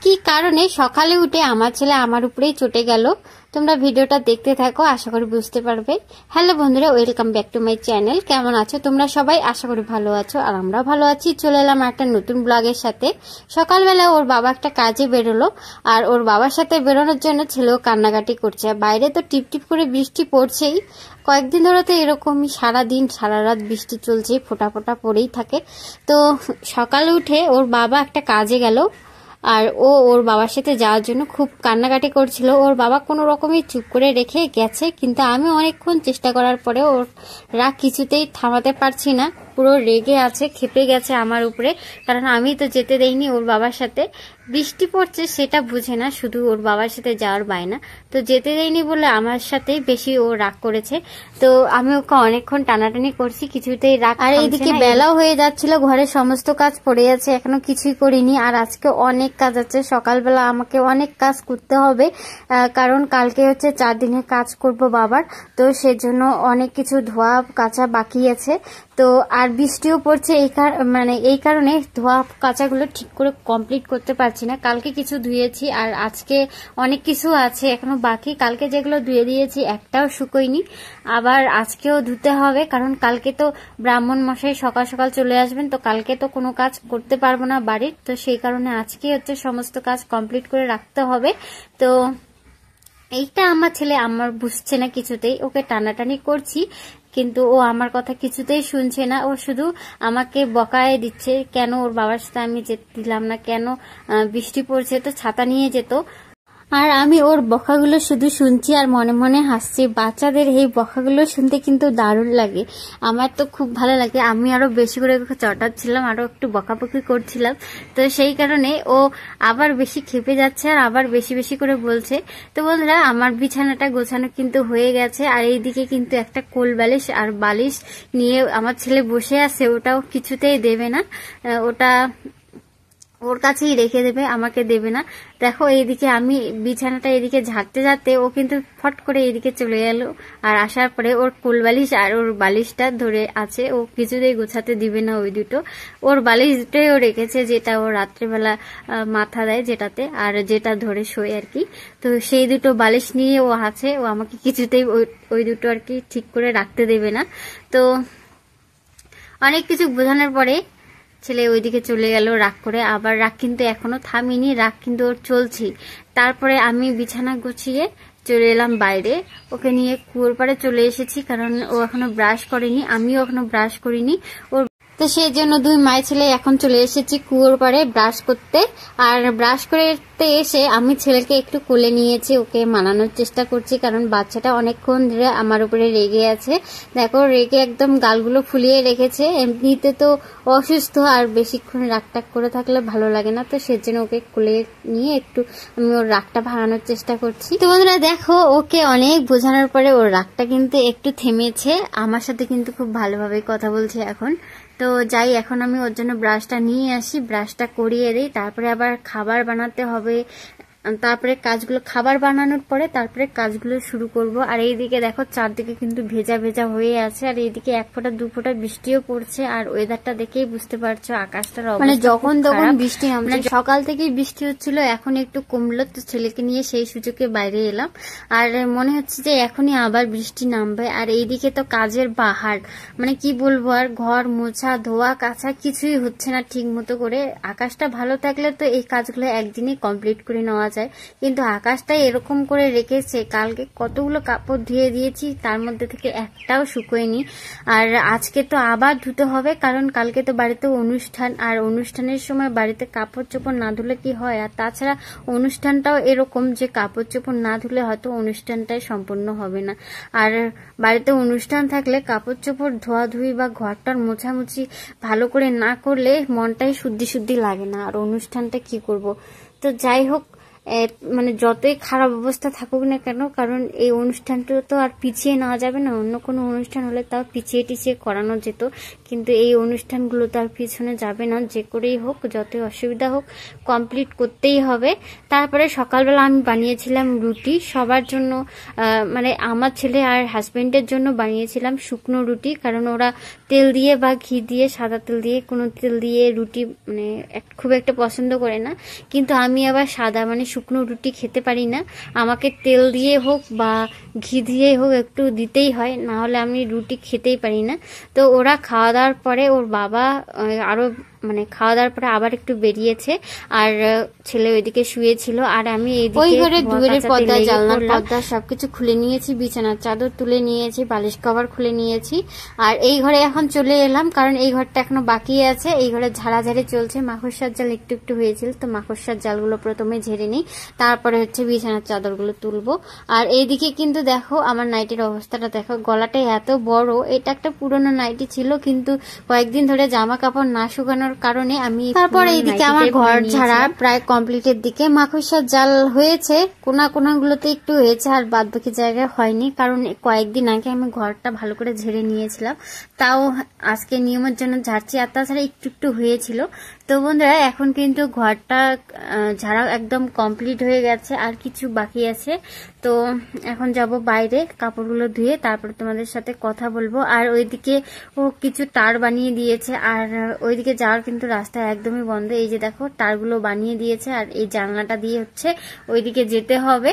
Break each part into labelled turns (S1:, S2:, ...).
S1: কি কারণে সকালে উঠে আমার ছেলে আমার উপরেই চটে গেল। তোমরা ভিডিওটা দেখতে থাকো, আশা করি বুঝতে পারবে। হ্যালো বন্ধুরা, welcome back to my channel. কেমন আছো তোমরা সবাই? আশা করি ভালো আছো, আর আমরা ভালো আছি। চলে এলাম একটা নতুন ব্লগের সাথে। সকালবেলা ওর বাবা একটা কাজে বেরোলো, আর ওর বাবার সাথে বেরোনোর জন্য ছেলেও কান্নাকাটি করছে। বাইরে তো টিপটিপ করে বৃষ্টি পড়ছেই, কয়েকদিন ধরে তো এরকমই সারাদিন সারা রাত বৃষ্টি চলছে, ফোঁটা ফোঁটা পড়েই থাকে। তো সকালে উঠে ওর বাবা একটা কাজে গেল, আর ওর বাবার সাথে যাওয়ার জন্য খুব কান্নাকাটি করছিল। ওর বাবা কোনো রকমই চুপ করে রেখে গেছে, কিন্তু আমি অনেকক্ষণ চেষ্টা করার পরে ওর রাগ কিছুতেই থামাতে পারছি না। পুরো রেগে আছে, ক্ষেপে গেছে আমার উপরে, কারণ আমি তো যেতে দেইনি ওর বাবার সাথে। বৃষ্টি পড়ছে সেটা বুঝে না, শুধু ওর বাবার সাথে যাওয়ার বায়না। তো যেতে দেয়নি বলে আমার সাথেই বেশি ও রাগ করেছে। তো আমি ওকে অনেকক্ষণ টানাটানি করছি, কিছুতেই রাগ। আর এইদিকে বেলাও হয়ে যাচ্ছিল, ঘরের সমস্ত কাজ পড়ে আছে, এখনো কিছুই করিনি। আর আজকে অনেক কাজ আছে, সকালবেলা আমাকে অনেক কাজ করতে হবে, কারণ কালকে হচ্ছে 4 দিনের কাজ করব বাবার। তো সেজন্য অনেক কিছু ধোয়া কাচা বাকি আছে। তো আর বৃষ্টিও পড়ছে, এই কারণে ধোয়া কাচাগুলো ঠিক করে কমপ্লিট করতে পারছি না। কালকে কিছু ধুয়েছি, আর আজকে অনেক কিছু আছে এখনো বাকি। কালকে যেগুলো ধুয়ে দিয়েছি একটাও শুকোয়নি, আবার আজকেও ধুতে হবে, কারণ কালকে তো ব্রাহ্মণ মশাই সকাল সকাল চলে আসবেন। তো কালকে তো কোনো কাজ করতে পারবো না বাড়ির, তো সেই কারণে আজকে হচ্ছে সমস্ত কাজ কমপ্লিট করে রাখতে হবে। তো এইটা আমার ছেলে আমার বুঝছে না কিছুতেই, ওকে টানাটানি করছি, কিন্তু ও আমার কথা কিছুতেই শুনছে না। ও শুধু আমাকে বকায় দিচ্ছে, কেন ওর বাবার সাথে আমি যেতে দিলাম না, কেন বৃষ্টি পড়ছে তো ছাতা নিয়ে যেত। আর আমি ওর বকাগুলো শুধু শুনছি আর মনে মনে হাসছি। বাচ্চাদের এই বকাগুলো শুনতে কিন্তু দারুণ লাগে, আমার তো খুব ভালো লাগে। আমি আরো বেশি করে চটাচ্ছিলাম, আরো একটু বকাবকি করছিলাম। তো সেই কারণে ও আবার বেশি খেপে যাচ্ছে, আর আবার বেশি বেশি করে বলছে। তো বন্ধুরা, আমার বিছানাটা গোছানো কিন্তু হয়ে গেছে, আর এইদিকে কিন্তু একটা কোল বালিশ আর বালিশ নিয়ে আমার ছেলে বসে আছে, ওটাও কিছুতেই দেবে না, ওটা ওর কাছেই রেখে দেবে, আমাকে দেবে না। দেখো এইদিকে আমি বিছানাটা এদিকে ঝাড়তে ঝাড়তে ও কিন্তু ফট করে এইদিকে চলে গেল, আর আসার পরে ওর কোল বালিশ আর ওর বালিশটা ধরে আছে, ও কিছুতেই গোছাতে দিবে না ওই দুটো। ওর বালিশ দুটোই ও রেখেছে, যেটা ও রাত্রেবেলা মাথা দেয় যেটাতে, আর যেটা ধরে শোয় আর কি। তো সেই দুটো বালিশ নিয়ে ও আছে, ও আমাকে কিছুতেই ওই দুটো আর কি ঠিক করে রাখতে দেবে না। তো অনেক কিছু বোঝানোর পরে ছেলে ওইদিকে চলে গেল রাগ করে। আবার রাগ কিন্তু এখনো থামিনি, রাগ কিন্তু ওর চলছেই। তারপরে আমি বিছানা গুছিয়ে চলে এলাম বাইরে, ওকে নিয়ে কুয়োর পাড়ে চলে এসেছি, কারণ ও এখনো ব্রাশ করেনি, আমিও এখনো ব্রাশ করিনি। ওর তো সেই জন্য দুই মাই ছেলে এখন চলে এসেছি কুয়োর পাড়ে ব্রাশ করতে। আর ব্রাশ করতে এসে আমি ছেলেকে একটু কোলে নিয়েছি, ওকে মানানোর চেষ্টা করছি, কারণ বাচ্চাটা অনেকক্ষণ ধরে আমার উপরে রেগে আছে। দেখো রেগে একদম গালগুলো ফুলিয়ে রেখেছে। এমনিতে তো অসুস্থ, আর বেশিক্ষণ রাগটাগ করে থাকলে ভালো লাগে না, তো সেজন্য ওকে কোলে নিয়ে একটু আমি ওর রাগটা ভাঙানোর চেষ্টা করছি। তো বন্ধুরা দেখো, ওকে অনেক বোঝানোর পরে ওর রাগটা কিন্তু একটু থেমেছে, আমার সাথে কিন্তু খুব ভালোভাবে কথা বলছে এখন। তো যাই, এখন আমি ওর জন্য ব্রাশটা নিয়ে আসি, ব্রাশটা করিয়ে দিই, তারপরে আবার খাবার বানাতে হবে। তারপরে খাবার বানানোর পরে তারপরে কাজগুলো শুরু করব। আর এইদিকে দেখো চারদিকে কিন্তু ভেজা ভেজা হয়ে আছে, আর এইদিকে 1 ফোঁটা 2 ফোঁটা বৃষ্টিও পড়ছে। আর ওয়েদারটা দেখেই বুঝতে পারছো আকাশটার মানে যখন তখন বৃষ্টি নামছে, সকাল থেকেই বৃষ্টি হচ্ছিল, এখন একটু কমলো। তো ছেলেকে নিয়ে সেই সুযোগে বাইরে এলাম, আর মনে হচ্ছে যে এখনই আবার বৃষ্টি নামবে। আর এইদিকে তো কাজের বাহার, মানে কি বলবো, আর ঘর মোছা ধোয়া কাচা কিছুই হচ্ছে না ঠিক মতো করে। আকাশটা ভালো থাকলে তো এই কাজগুলো একদিনে কমপ্লিট করে নেওয়া যায়, কিন্তু আকাশটাই এরকম করে রেখেছে। কালকে কতগুলো কাপড় ধুয়ে দিয়েছি, তার মধ্যে থেকে একটাও শুকোয়নি। আর আজকে তো আবার ধুতে হবে, কারণ কালকে তো বাড়িতে অনুষ্ঠান, আর অনুষ্ঠানের সময় বাড়িতে কাপড় চোপড় না ধুলে কি হয়। আর তাছাড়া অনুষ্ঠানটাও এরকম যে কাপড় চোপড় না ধুলে হয়তো অনুষ্ঠানটাই সম্পূর্ণ হবে না। আর বাড়িতে অনুষ্ঠান থাকলে কাপড় চোপড় ধোয়াধুয়ি বা ঘরটার মোছামুছি ভালো করে না করলে মনটাই শুদ্ধি শুদ্ধি লাগে না, আর অনুষ্ঠানটা কি করব। তো যাই হোক, মানে যতই খারাপ অবস্থা থাকুক না কেন, কারণ এই অনুষ্ঠানটা তো আর পিছিয়ে নেওয়া যাবে না। অন্য কোনো অনুষ্ঠান হলে তাও পিছিয়ে টিছিয়ে করানো যেত, কিন্তু এই অনুষ্ঠানগুলো তো আর পিছনে যাবে না। যে করেই হোক, যতই অসুবিধা হোক, কমপ্লিট করতেই হবে। তারপরে সকালবেলা আমি বানিয়েছিলাম রুটি সবার জন্য, মানে আমার ছেলে আর হাজবেন্ডের জন্য বানিয়েছিলাম শুকনো রুটি, কারণ ওরা তেল দিয়ে বা ঘি দিয়ে, সাদা তেল দিয়ে, কোনো তেল দিয়ে রুটি মানে খুব একটা পছন্দ করে না। কিন্তু আমি আবার সাদা মানে শুকনো রুটি খেতে পারি না, আমাকে তেল দিয়ে হোক বা ঘি দিয়ে হোক একটু দিতেই হয়, না হলে আমি রুটি খেতেই পারি না। তো ওরা খাওয়া দাওয়ার পরে ওর বাবা আরো মানে খাওয়া দাওয়ার পরে আবার একটু বেরিয়েছে, আর ছেলে ওইদিকে শুয়েছিল, আর আমি এইদিকে ওই ঘরে দুয়ারের পর্দা, জানলার পর্দা সবকিছু খুলে নিয়েছি, বিছানার চাদর তুলে নিয়েছি, বালিশ কভার খুলে নিয়েছি। আর এই ঘরে এখন চলে এলাম, কারণ এই ঘরটা এখনো বাকি আছে। এই ঘরে ঝাড়াঝাড়ি চলছে, মাকড়সার জাল একটু একটু হয়েছিল, তো মাকড়সার জালগুলো প্রথমে ঝেড়ে নিই, তারপরে হচ্ছে বিছানার চাদরগুলো তুলবো। আর এইদিকে কিন্তু দেখো আমার নাইটির অবস্থাটা দেখো, গলাটা এত বড়। এটা একটা পুরনো নাইটি ছিল, কিন্তু কয়েকদিন ধরে জামা কাপড় না শুকানোর কারণে আমি তারপরে এইদিকে আমার ঘর ঝাড়া প্রায় কমপ্লিটের দিকে। মাকড়সার জাল হয়েছে, কোনাগুলোতে একটু হয়েছে, আর বাদ বাকি জায়গায় হয়নি, কারণ কয়েকদিন আগে আমি ঘরটা ভালো করে ঝেড়ে নিয়েছিলাম, তাও আজকে নিয়মের জন্য ঝাড়ছি। আর তাছাড়া একটু একটু হয়েছিল। তো বন্ধুরা এখন কিন্তু ঘরটা ঝাড়া একদম কমপ্লিট হয়ে গেছে, আর কিছু বাকি আছে। তো এখন যাব বাইরে কাপড়গুলো ধুয়ে, তারপরে তোমাদের সাথে কথা বলবো। আর ওইদিকে ও কিছু তার বানিয়ে দিয়েছে, আর ওইদিকে যাওয়ার কিন্তু রাস্তা একদমই বন্ধ। এই যে দেখো তারগুলো বানিয়ে দিয়েছে, আর এই জানলাটা দিয়ে হচ্ছে ওইদিকে যেতে হবে।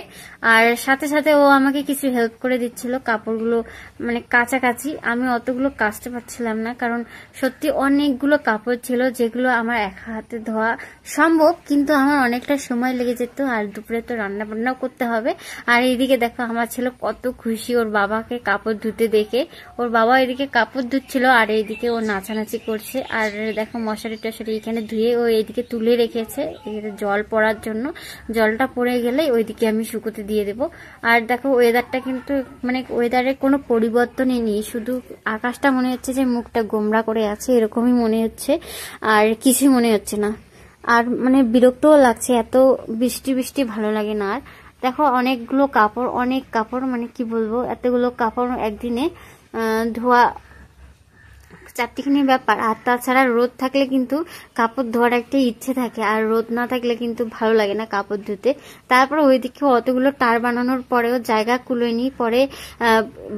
S1: আর সাথে সাথে ও আমাকে কিছু হেল্প করে দিচ্ছিল কাপড়গুলো মানে কাছাকাছি। আমি অতগুলো কাচতে পারছিলাম না, কারণ সত্যি অনেকগুলো কাপড় ছিল যেগুলো আমার এক হাতে ধোয়া সম্ভব, কিন্তু আমার অনেকটা সময় লেগে যেত, আর দুপুরে তো রান্না বান্নাও করতে হবে। আর এইদিকে দেখো আমার ছেলে কত খুশি ওর বাবাকে কাপড় ধুতে দেখে। ওর বাবা এদিকে কাপড় ধুচ্ছিল, আর এইদিকে ও নাচানাচি করছে। আর দেখো মশারি টশারি এখানে ধুয়ে ও এইদিকে তুলে রেখেছে জল পড়ার জন্য। জলটা পড়ে গেলে ওইদিকে আমি শুকোতে দিয়ে দেবো। আর দেখো ওয়েদারটা কিন্তু মানে ওয়েদারের কোনো পরিবর্তনই নেই, শুধু আকাশটা মনে হচ্ছে যে মুখটা গোমরা করে আছে, এরকমই মনে হচ্ছে, আর কিছু মনে হচ্ছে না। আর মানে বিরক্তও লাগছে, এত বৃষ্টি বৃষ্টি ভালো লাগে না। আর দেখো অনেক কাপড় মানে কি বলবো, এতগুলো কাপড় একদিনে ধোয়া চারটিখানি ব্যাপার। আর তাছাড়া রোদ থাকলে কিন্তু কাপড় ধোয়ার একটা ইচ্ছে থাকে, আর রোদ না থাকলে কিন্তু ভালো লাগে না কাপড় ধুতে। তারপর ওইদিকে অতগুলো টার বানানোর পরেও জায়গা কুলোয়নি, পরে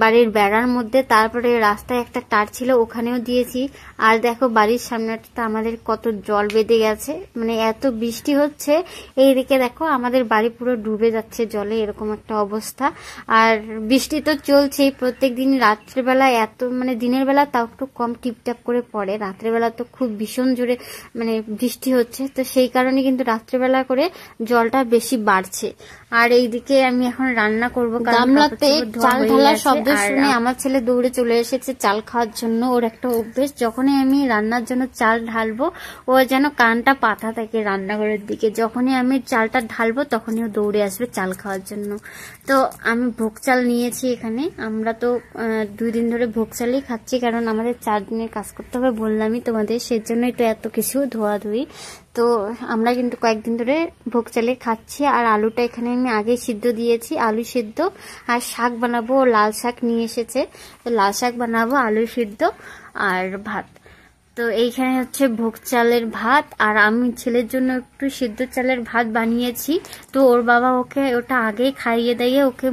S1: বাড়ির বেড়ার মধ্যে, তারপরে রাস্তায় একটা টার ছিল ওখানেও দিয়েছি। আর দেখো বাড়ির সামনেটা আমাদের কত জল বেঁধে গেছে, মানে এত বৃষ্টি হচ্ছে। এইদিকে দেখো আমাদের বাড়ি পুরো ডুবে যাচ্ছে জলে, এরকম একটা অবস্থা। আর বৃষ্টি তো চলছেই প্রত্যেকদিন। রাত্রেবেলা এত মানে দিনের বেলা তাও একটু কম টিপটাপ করে পড়ে, রাত্রেবেলা তো খুব ভীষণ জোরে মানে বৃষ্টি হচ্ছে, তো সেই কারণে কিন্তু রাত্রেবেলা করে জলটা বেশি বাড়ছে। আর এইদিকে আমি এখন রান্না করবো, গামলাতে চাল ঢালার শব্দ শুনে আমার ছেলে দৌড়ে চলে এসেছে চাল খাওয়ার জন্য। ওর একটা অভ্যেস, যখনই আমি রান্নার জন্য চাল ঢালবো ও যেন কানটা পাতা থাকে রান্নাঘরের দিকে, যখনই আমি চালটা ঢালবো তখনই ও দৌড়ে আসবে চাল খাওয়ার জন্য। তো আমি ভোগ চাল নিয়েছি এখানে, আমরা তো 2 দিন ধরে ভোগ চালই খাচ্ছি, কারণ আমাদের 4 দিনের কাজ করতে হবে বললামই তোমাদের, সেজন্যই তো এত কিছু ধোয়াধুয়ি। তো আমরা কিন্তু কয়েকদিন ধরে ভোগ চালে খাচ্ছি। আর আলুটা এখানে আমি আগে সিদ্ধ দিয়েছি, আলু সিদ্ধ। আর শাক বানাবো, লাল শাক নিয়ে এসেছে, তো লাল শাক বানাবো, আলু সিদ্ধ আর ভাত। তো এইখানে হচ্ছে ভোগ চালের ভাত, আর আমি ছেলের জন্য একটু সিদ্ধ চালের ভাত বানিয়েছি। তো ওর বাবা ওকে ওটা আগেই খাইয়ে দিয়ে ওকে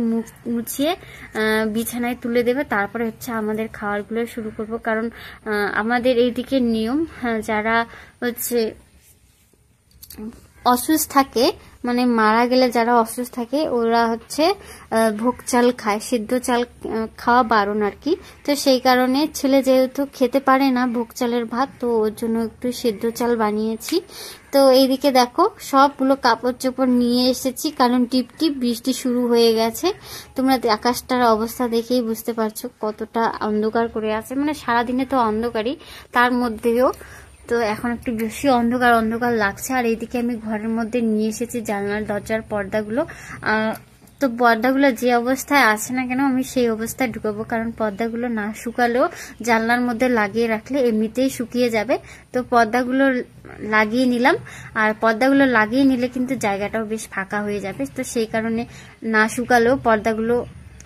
S1: মুছিয়ে বিছানায় তুলে দেবে, তারপরে হচ্ছে আমাদের খাবারগুলো শুরু করব। কারণ আমাদের এইদিকে নিয়ম, যারা হচ্ছে অসুস্থ থাকে, মানে মারা গেলে যারা অসুস্থ থাকে ওরা হচ্ছে ভোগ চাল খায়, সিদ্ধ চাল খাওয়া বারণ আর কি। তো সেই কারণে ছেলে যেহেতু খেতে পারে না ভোগ চালের ভাত, তো ওর জন্য একটু সিদ্ধ চাল বানিয়েছি। তো এইদিকে দেখো সবগুলো কাপড় চোপড় নিয়ে এসেছি, কারণ টিপ টিপ বৃষ্টি শুরু হয়ে গেছে। তোমরা আকাশটার অবস্থা দেখেই বুঝতে পারছো কতটা অন্ধকার করে আছে, মানে সারাদিনে তো অন্ধকারই, তার মধ্যেও তো এখন একটু বেশি অন্ধকার অন্ধকার লাগছে। আর এইদিকে আমি ঘরের মধ্যে নিয়ে এসেছি জানলার দরজার পর্দাগুলো, তো পর্দাগুলো যে অবস্থায় আছে না কেন আমি সেই অবস্থায় ঢুকাবো, কারণ পর্দাগুলো না শুকালেও জানলার মধ্যে লাগিয়ে রাখলে এমনিতেই শুকিয়ে যাবে। তো পর্দাগুলো লাগিয়ে নিলাম, আর পর্দাগুলো লাগিয়ে নিলে কিন্তু জায়গাটাও বেশ ফাঁকা হয়ে যাবে। তো সেই কারণে না শুকালেও পর্দাগুলো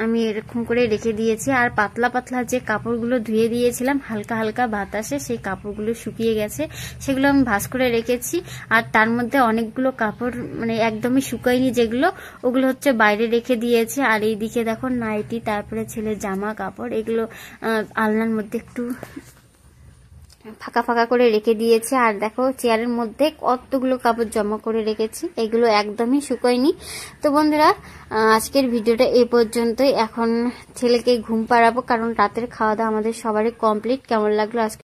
S1: আমি এরকম করে রেখে দিয়েছি। আর পাতলা পাতলা যে কাপড়গুলো ধুয়ে দিয়েছিলাম হালকা হালকা বাতাসে, সেই কাপড়গুলো শুকিয়ে গেছে, সেগুলো আমি ভাঁজ করে রেখেছি। আর তার মধ্যে অনেকগুলো কাপড় মানে একদমই শুকায়নি যেগুলো, ওগুলো হচ্ছে বাইরে রেখে দিয়েছি। আর এইদিকে দেখো নাইটি, তারপরে ছেলের জামা কাপড়, এগুলো আলনার মধ্যে একটু ফাঁকা ফাঁকা করে রেখে দিয়েছি। আর দেখো চেয়ারের মধ্যে কতগুলো কাপড় জমা করে রেখেছি, এগুলো একদমই শুকায়নি। তো বন্ধুরা আজকের ভিডিওটা এই পর্যন্তই। এখন ছেলেকে ঘুম পাড়াবো, কারণ রাতের খাওয়া দাওয়া আমাদের সবারই কমপ্লিট। কেমন লাগলো আজকে